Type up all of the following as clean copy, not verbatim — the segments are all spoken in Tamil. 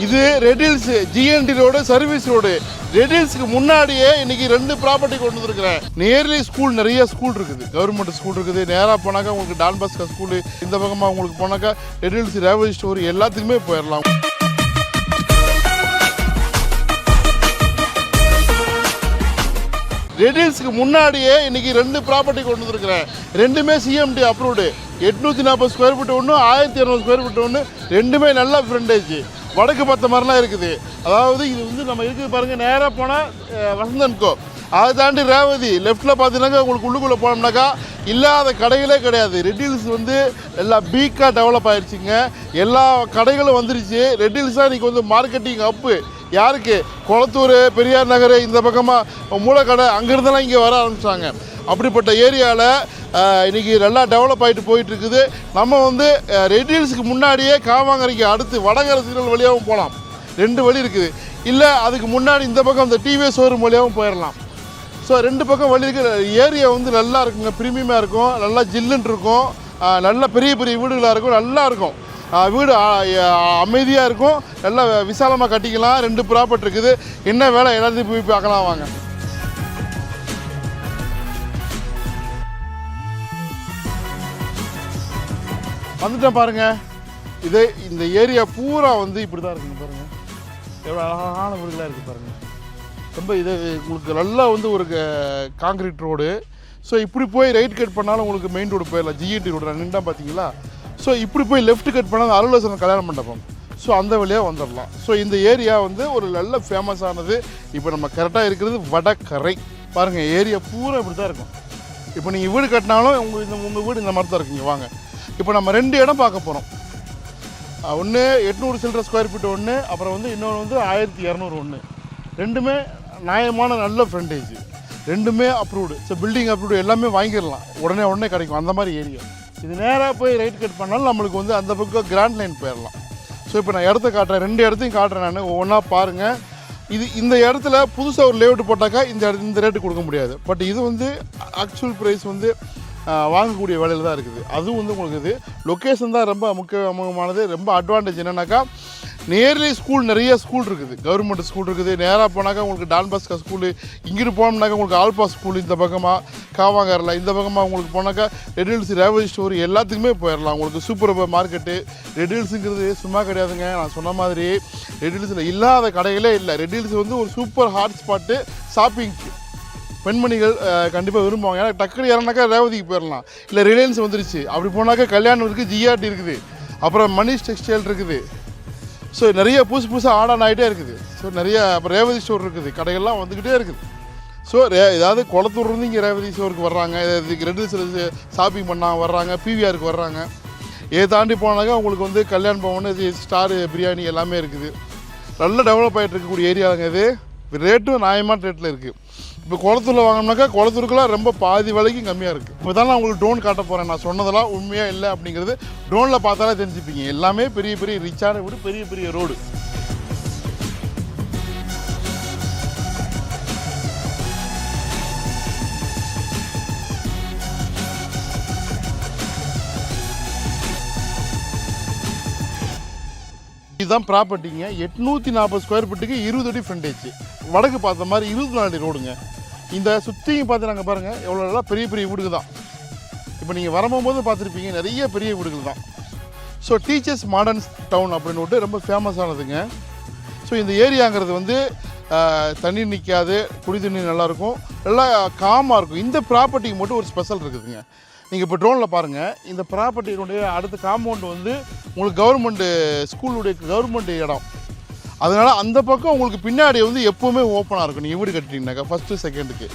இது red hills GNT road service road. Red ஹில்ஸ்க்கு முன்னாடியே இன்னைக்கு 2 ப்ராப்பர்ட்டி கொண்டு வந்துருக்கிறேன். நியர்லி ஸ்கூல் நிறைய ஸ்கூல் இருக்குது, கவர்மெண்ட் ஸ்கூல் இருக்குது. நேராக போனாக்கா உங்களுக்கு டான் பாஸ்கோ ஸ்கூலு, இந்த பக்கமாக உங்களுக்கு போனாக்கா ரெட் ஹில்ஸ் ரேவதி ஸ்டோர் எல்லாத்துக்குமே போயிடலாம். ரெட் ஹில்ஸ்க்கு முன்னாடியே இன்னைக்கு 2 ப்ராப்பர்ட்டி கொண்டு வந்துருக்கிறேன். ரெண்டுமே சிஎம்டி அப்ரூவ்டு. 840 ஸ்கொயர் ஃபீட் ஒன்று, 1200 ஸ்கொயர் ஃபீட் ஒன்று. ரெண்டுமே நல்ல ஃப்ரண்டேஜ். வடக்கு பார்த்த மாதிரிலாம் இருக்குது. அதாவது இது வந்து நம்ம இருக்குது பாருங்கள், நேராக போனால் வசந்தன்கோ, அதை தாண்டி ரேவதி. லெஃப்ட்டில் பார்த்தீங்கன்னாக்கா உங்களுக்கு உள்ளுக்குள்ளே போனோம்னாக்கா இல்லாத கடைகளே கிடையாது. ரெட் ஹில்ஸ் வந்து எல்லாம் பீக்காக டெவலப் ஆகிடுச்சிங்க. எல்லா கடைகளும் வந்துருச்சு. ரெட் ஹில்ஸ் தான் இன்றைக்கி வந்து மார்க்கெட்டிங் அப்பு. யாருக்கு? குளத்தூர், பெரியார் நகர், இந்த பக்கமாக மூளைக்கடை, அங்கேருந்தெல்லாம் இங்கே வர ஆரம்பித்தாங்க. அப்படிப்பட்ட ஏரியாவில் இன்றைக்கி நல்லா டெவலப் ஆகிட்டு போயிட்டுருக்குது. நம்ம வந்து ரெட் ஹில்ஸுக்கு முன்னாடியே காவாங்கரைக்கு அடுத்து வடகர சிக்னல் வழியாகவும் போகலாம். 2 வழி இருக்குது. இல்லை அதுக்கு முன்னாடி இந்த பக்கம் இந்த டிவிஎஸ் ஷோரூம் வழியாகவும் போயிடலாம். ஸோ 2 பக்கம் வழி இருக்குது. ஏரியா வந்து நல்லா இருக்குங்க, ப்ரீமியமாக இருக்கும், நல்லா ஜில்லுன்னு இருக்கும், நல்ல பெரிய பெரிய வீடுகளாக இருக்கும், நல்லா இருக்கும். வீடு அமைதியாக இருக்கும், நல்லா விசாலமாக கட்டிக்கலாம். 2 ப்ராப்பர்ட்டி இருக்குது. என்ன வேலை எல்லாத்தையும் போய் பார்க்கலாம் வாங்க. வந்துட்டேன் பாருங்கள். இந்த ஏரியா பூரா வந்து இப்படி தான் இருக்குங்க. பாருங்கள் எவ்வளோ அழகான வீடுகளாக இருக்குது பாருங்கள். ரொம்ப உங்களுக்கு நல்லா வந்து ஒரு காங்கிரீட் ரோடு. ஸோ இப்படி போய் ரைட் கட் பண்ணாலும் உங்களுக்கு மெயின் ரோடு போயிடலாம். ஜிஎன்டி ரோடு நின்றா பார்த்தீங்களா? ஸோ இப்படி போய் லெஃப்ட் கட் பண்ணால் அருளாசனம் கல்யாண மண்டபம். ஸோ அந்த வழியாக வந்துடலாம். ஸோ இந்த ஏரியா வந்து ஒரு நல்ல ஃபேமஸானது. இப்போ நம்ம கரெக்டாக இருக்கிறது வடகரை. பாருங்கள் ஏரியா பூரா இப்படி தான் இருக்கும். இப்போ நீங்கள் வீடு கட்டினாலும் உங்கள் வீடு இந்த மாதிரி தான் இருக்குங்க. வாங்க, இப்போ நம்ம 2 இடம் பார்க்க போகிறோம். ஒன்று 800 சில்லற ஸ்கொயர் ஃபீட் ஒன்று, அப்புறம் வந்து இன்னொன்று வந்து 1200 ஒன்று. ரெண்டுமே நியாயமான நல்ல ஃப்ரண்டேஜ், ரெண்டுமே அப்ரூவ்டு. ஸோ பில்டிங் அப்ரூவ்டு எல்லாமே வாங்கிடலாம், உடனே கிடைக்கும். அந்த மாதிரி ஏரியா இது. நேராக போய் ரைட் கட் பண்ணாலும் நம்மளுக்கு வந்து அந்த பக்கம் கிராண்ட் லைன் போயிடலாம். ஸோ இப்போ நான் இடத்த காட்டுறேன், 2 இடத்தையும் காட்டுறேன் நான். ஒவ்வொன்றா பாருங்கள். இந்த இடத்துல புதுசாக ஒரு லேஅவுட் போட்டாக்கா இந்த ரேட்டு கொடுக்க முடியாது. பட் இது வந்து ஆக்சுவல் ப்ரைஸ் வந்து வாங்கக்கூடிய வேலையில் தான் இருக்குது. அதுவும் வந்து உங்களுக்கு இது லொக்கேஷன் தான் ரொம்ப முக்கியமானது. ரொம்ப அட்வான்டேஜ் என்னென்னாக்கா நியர்லி ஸ்கூல் நிறைய ஸ்கூல் இருக்குது, கவர்மெண்ட் ஸ்கூல் இருக்குது. நேராக போனாக்கா உங்களுக்கு டான் பாஸ்கோ ஸ்கூலு, இங்கிட்டு போனோம்னாக்கா உங்களுக்கு ஆல்பா ஸ்கூல், இந்த பக்கமாக காவாங்கரில், இந்த பக்கமாக உங்களுக்கு போனாக்கா ரெட் ஹில்ஸ் ரேவதி ஸ்டோர் எல்லாத்துக்குமே போயிடலாம். உங்களுக்கு சூப்பர் மார்க்கெட்டு. ரெட் ஹில்ஸுங்கிறது சும்மா கிடையாதுங்க. நான் சொன்ன மாதிரி ரெட் ஹில்ஸில் இல்லாத கடைகளே இல்லை. ரெட் ஹில்ஸ் வந்து ஒரு சூப்பர் ஹாட் ஸ்பாட்டு ஷாப்பிங்க்கு. பெண்மணிகள் கண்டிப்பாக விரும்புவாங்க. ஏன்னா டக்குனு இறனாக்கா ரேவதிக்கு போயிடலாம். இல்லை ரிலையன்ஸ் வந்துருச்சு, அப்படி போனாக்கா கல்யாணம் இருக்குது, ஜிஆர்டி இருக்குது, அப்புறம் மணிஷ் டெக்ஸ்டைல் இருக்குது. ஸோ நிறைய புதுசாக ஆடான் ஆகிட்டே இருக்குது. ஸோ நிறைய அப்புறம் ரேவதி ஸ்டோர் இருக்குது, கடைகள்லாம் வந்துக்கிட்டே இருக்குது. ஸோ ஏதாவது குளத்தூர்லேருந்து இங்கே ரேவதி ஸ்டோருக்கு வர்றாங்க, இதுக்கு ரெட் ஹில்ஸில் ஷாப்பிங் பண்ண வர்றாங்க, பிவிஆருக்கு வர்றாங்க. இதை தாண்டி போனாக்கா உங்களுக்கு வந்து கல்யாண பவன், ஸ்டார் பிரியாணி எல்லாமே இருக்குது. நல்ல டெவலப் ஆகிட்டு இருக்கக்கூடிய ஏரியாங்க இது. ரேட்டும் நியாயமான ரேட்டில் இருக்குது. இப்போ குளத்தூரில் வாங்கினோம்னாக்கா குளத்தூருக்குலாம் ரொம்ப பாதி விலைக்கும் கம்மியாக இருக்குது. இப்போ தான் நான் உங்களுக்கு ட்ரோன் காட்ட போகிறேன். நான் சொன்னதெல்லாம் உண்மையாக இல்லை அப்படிங்கிறது ட்ரோனில் பார்த்தாலே தெரிஞ்சுப்பீங்க. எல்லாமே பெரிய பெரிய ரிச்சான வீடு, பெரிய பெரிய ரோடு. இதுதான் ப்ராப்பர்ட்டிங்க. 840 ஸ்கொயர் ஃபீட்டுக்கு 20 அடி ஃப்ரண்டேஜ். வடக்கு பார்த்த மாதிரி 24 அடி ரோடுங்க. இந்த சுற்றியும் பார்த்து நாங்கள் பாருங்கள் எவ்வளோ நல்லா பெரிய பெரிய வீடுகள் தான். இப்போ நீங்கள் வரும்போது பார்த்துருப்பீங்க நிறைய பெரிய வீடுகள் தான். ஸோ டீச்சர்ஸ் மாடர்ன் டவுன் அப்படின்னு விட்டு ரொம்ப ஃபேமஸானதுங்க. ஸோ இந்த ஏரியாங்கிறது வந்து தண்ணி நிற்காது, குடி தண்ணி நல்லாயிருக்கும், நல்லா காமாக இருக்கும். இந்த ப்ராப்பர்ட்டிக்கு மட்டும் ஒரு ஸ்பெஷல் இருக்குதுங்க. நீங்கள் இப்போ ட்ரோனில் பாருங்கள். இந்த ப்ராப்பர்ட்டியினுடைய அடுத்த காம்பவுண்டு வந்து உங்களுக்கு கவர்மெண்ட்டு ஸ்கூலுடைய கவர்மெண்ட் இடம். அதனால் அந்த பக்கம் உங்களுக்கு பின்னாடி வந்து எப்போவுமே ஓப்பனாக இருக்கும். நீங்கள் வீடு கட்டிட்டீங்கன்னாக்கா ஃபஸ்ட்டு செகண்டுக்கு.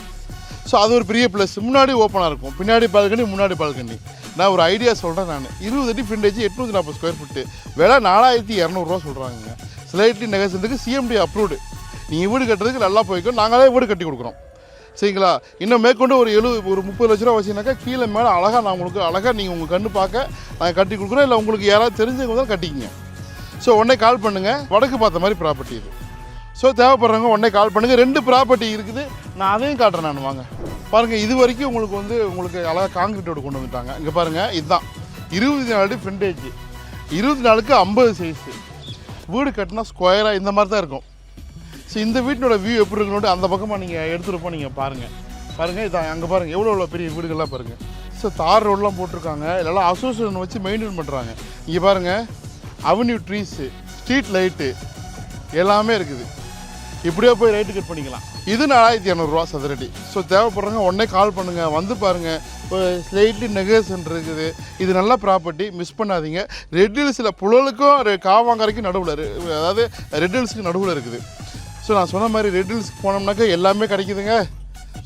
ஸோ அது ஒரு பெரிய ப்ளஸ். முன்னாடி ஓப்பனாக இருக்கும், பின்னாடி பால்கனி, முன்னாடி பால்கனி. நான் ஒரு ஐடியா சொல்கிறேன். நான் 20 அடி ஃப்ரண்டேஜ் 840 ஸ்கொயர் ஃபீட்டு விலை 4200 சொல்கிறாங்க. ஸ்லைட்லி நெகோசியேஷனுக்கு சிஎம்டி அப்ரூவ்டு. நீங்கள் வீடு கட்டுறதுக்கு நல்லா போய்க்கும். நாங்களே வீடு கட்டி கொடுக்குறோம். சரிங்களா? இன்னும் மேற்கொண்டு ஒரு 30 லட்ச ரூபா வச்சிங்கனாக்கா கீழே மேலே அழகாக நான் உங்களுக்கு அழகாக நீங்கள் உங்கள் கண்ணு பார்க்க நாங்கள் கட்டி கொடுக்குறோம். இல்லை உங்களுக்கு யாராவது தெரிஞ்சவங்க தான் கட்டிக்கிங்க. ஸோ உடனே கால் பண்ணுங்கள். வடக்கு பார்த்த மாதிரி ப்ராப்பர்ட்டி இது. ஸோ தேவைப்படுறவங்க உடனே கால் பண்ணுங்கள். 2 ப்ராப்பர்ட்டி இருக்குது, நான் அதையும் காட்டுறேன். நான் வாங்க பாருங்கள். இது வரைக்கும் உங்களுக்கு அழகாக காங்கிரீட் ரோடு கொண்டு வந்துட்டாங்க. இங்கே பாருங்கள், இதுதான் 24 அடி ஃப்ரண்டேஜ், 24க்கு 50 சைஸு. வீடு கட்டினா ஸ்கொயராக இந்த மாதிரி தான் இருக்கும். ஸோ இந்த வீட்டினோட வியூ எப்படி இருக்குன்னு அந்த பக்கமாக நீங்கள் எடுத்துகிட்டு நீங்கள் பாருங்கள் இதான் அங்கே பாருங்கள் எவ்வளோ பெரிய வீடுகள்லாம் பாருங்கள். ஸோ தார் ரோடெலாம் போட்டிருக்காங்க, இதெல்லாம் அசோசியேஷன் வச்சு மெயின்டைன் பண்ணுறாங்க. இங்கே பாருங்கள் அவென்யூ ட்ரீஸு, ஸ்ட்ரீட் லைட்டு எல்லாமே இருக்குது. இப்படியே போய் ரைட்டு கட் பண்ணிக்கலாம். இது 4200 சதுரடி. ஸோ தேவைப்படுறவங்க உடனே கால் பண்ணுங்கள், வந்து பாருங்கள். இப்போ ஸ்லைட்லி நெகேஷன் இருக்குது. இது நல்ல ப்ராப்பர்ட்டி, மிஸ் பண்ணாதீங்க. ரெட் ஹில்ஸில் புழலுக்கும் காவாங்கரைக்கும் நடுவில் அதாவது ரெட் ஹில்ஸுக்கு நடுவில் இருக்குது. ஸோ நான் சொன்ன மாதிரி ரெட் ஹில்ஸ்க்கு போனோம்னாக்கா எல்லாமே கிடைக்குதுங்க.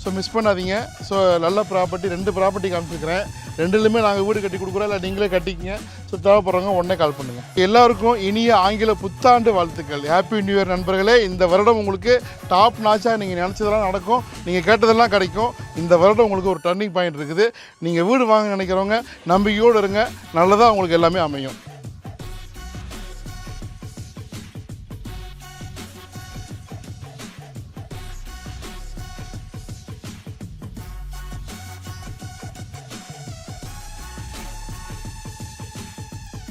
ஸோ மிஸ் பண்ணாதீங்க. ஸோ நல்ல ப்ராப்பர்ட்டி, 2 ப்ராப்பர்ட்டி காமிச்சிருக்கிறேன். 2லுமே நாங்கள் வீடு கட்டி கொடுக்குறோம், இல்லை நீங்களே கட்டிக்கிங்க. ஸோ தேவைப்படுறவங்க உடனே கால் பண்ணுங்கள். எல்லாருக்கும் இனிய ஆங்கில புத்தாண்டு வாழ்த்துக்கள். ஹாப்பி நியூ இயர் நண்பர்களே. இந்த வருடம் உங்களுக்கு டாப் நாச்சாக நீங்கள் நினச்சதெல்லாம் நடக்கும், நீங்கள் கேட்டதெல்லாம் கிடைக்கும். இந்த வருடம் உங்களுக்கு ஒரு டர்னிங் பாயிண்ட் இருக்குது. நீங்கள் வீடு வாங்க நினைக்கிறவங்க நம்பிக்கையோடு இருங்க, நல்லதாக உங்களுக்கு எல்லாமே அமையும்.